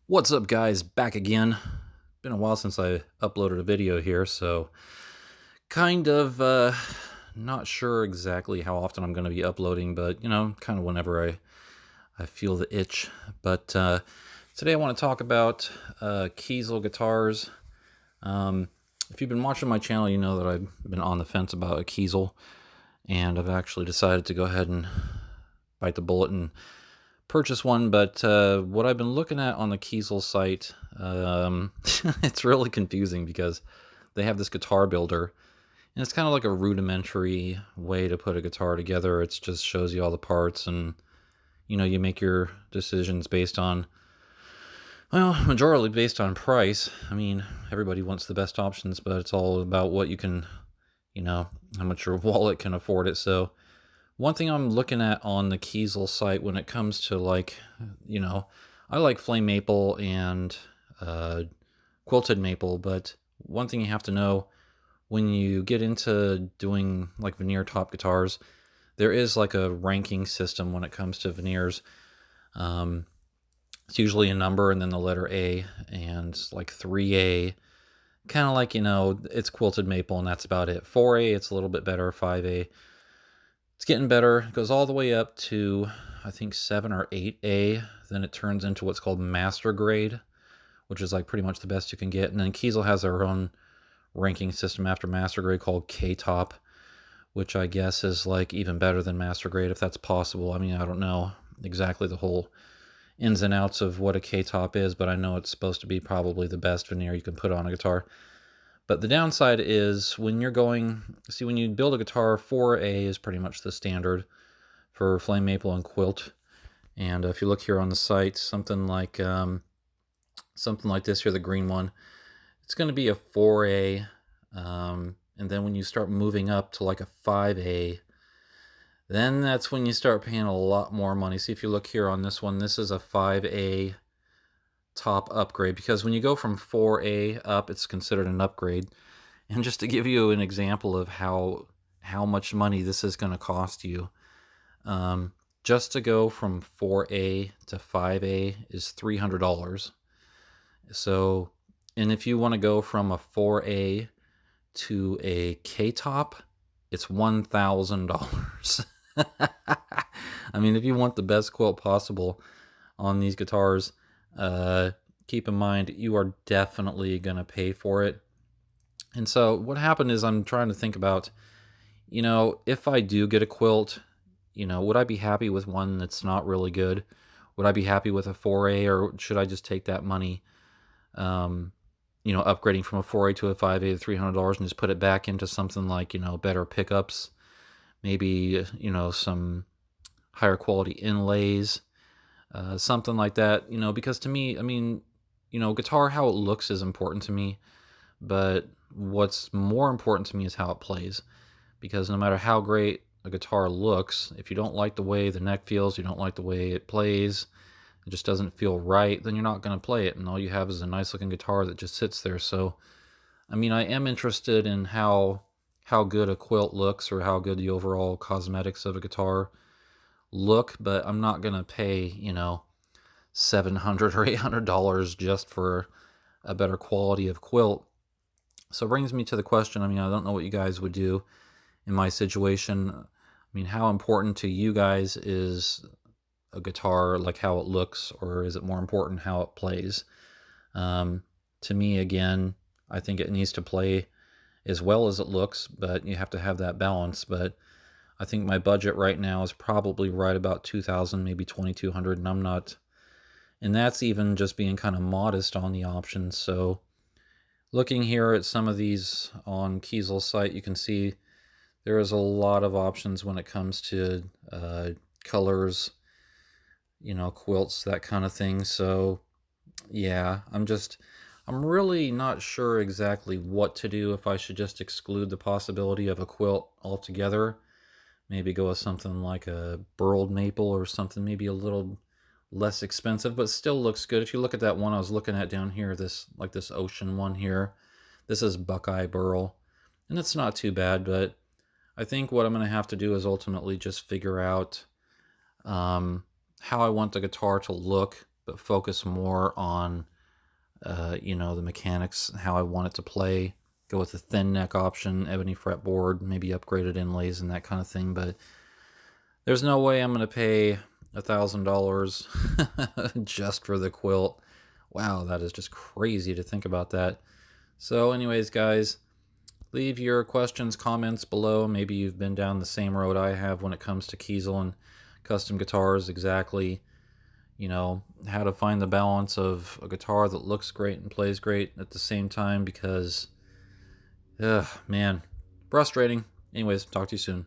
What's up, guys? Back again. Been a while since I uploaded a video here, so kind of not sure exactly how often I'm going to be uploading, but kind of whenever I feel the itch. But today I want to talk about Kiesel guitars. Um, if you've been watching my channel, you know that I've been on the fence about a Kiesel, and I've actually decided to go ahead and bite the bullet and purchase one. But what I've been looking at on the Kiesel site, it's really confusing because they have this guitar builder, and it's kind of like a rudimentary way to put a guitar together. It just shows you all the parts, and you make your decisions based on, well, majority based on price. I mean, everybody wants the best options, but it's all about what you can, how much your wallet can afford it. So one thing I'm looking at on the Kiesel site when it comes to, like, I like flame maple and quilted maple, but one thing you have to know when you get into doing like veneer top guitars, there is like a ranking system when it comes to veneers. Um, it's usually a number and then the letter A, and like 3A, kind of like, it's quilted maple and that's about it. 4A, it's a little bit better. 5A, it's getting better. It goes all the way up to, I think, 7 or 8A. Then it turns into what's called master grade, which is like pretty much the best you can get. And then Kiesel has their own ranking system after master grade called K-top, which I guess is like even better than master grade, if that's possible. I mean, I don't know exactly the whole ins and outs of what a K-top is, but I know it's supposed to be probably the best veneer you can put on a guitar. But the downside is when when you build a guitar, 4A is pretty much the standard for flame maple and quilt. And if you look here on the site, something like this here, the green one, it's going to be a 4A. And then when you start moving up to like a 5A, then that's when you start paying a lot more money. See, if you look here on this one, this is a 5A top upgrade, because when you go from 4A up, it's considered an upgrade. And just to give you an example of how much money this is going to cost you, just to go from 4A to 5A is $300. So, and if you want to go from a 4A to a K-top, it's $1,000. I mean, if you want the best quilt possible on these guitars, keep in mind you are definitely going to pay for it. And so what happened is I'm trying to think about, if I do get a quilt, would I be happy with one that's not really good? Would I be happy with a 4A, or should I just take that money, upgrading from a 4A to a 5A to $300 and just put it back into something like, better pickups, maybe, some higher quality inlays, something like that, because to me, I mean, guitar, how it looks is important to me, but what's more important to me is how it plays, because no matter how great a guitar looks, if you don't like the way the neck feels, you don't like the way it plays, it just doesn't feel right, then you're not going to play it, and all you have is a nice looking guitar that just sits there. So, I mean, I am interested in how good a quilt looks, or how good the overall cosmetics of a guitar look, but I'm not going to pay, $700 or $800 just for a better quality of quilt. So it brings me to the question, I mean, I don't know what you guys would do in my situation. I mean, how important to you guys is a guitar, like how it looks, or is it more important how it plays? To me, again, I think it needs to play as well as it looks, but you have to have that balance. But I think my budget right now is probably right about 2,000, maybe 2,200, and that's even just being kind of modest on the options. So looking here at some of these on Kiesel's site, you can see there is a lot of options when it comes to colors, quilts, that kind of thing. So yeah, I'm really not sure exactly what to do, if I should just exclude the possibility of a quilt altogether. Maybe go with something like a burled maple or something maybe a little less expensive, but still looks good. If you look at that one I was looking at down here, this ocean one here, this is Buckeye Burl, and it's not too bad. But I think what I'm going to have to do is ultimately just figure out how I want the guitar to look but focus more on, you know, the mechanics, how I want it to play. Go with the thin neck option, ebony fretboard, maybe upgraded inlays and that kind of thing. But there's no way I'm going to pay $1,000 just for the quilt. Wow, that is just crazy to think about that. So anyways, guys, leave your questions, comments below. Maybe you've been down the same road I have when it comes to Kiesel and custom guitars, exactly, you know, how to find the balance of a guitar that looks great and plays great at the same time, because, man, frustrating. Anyways, talk to you soon.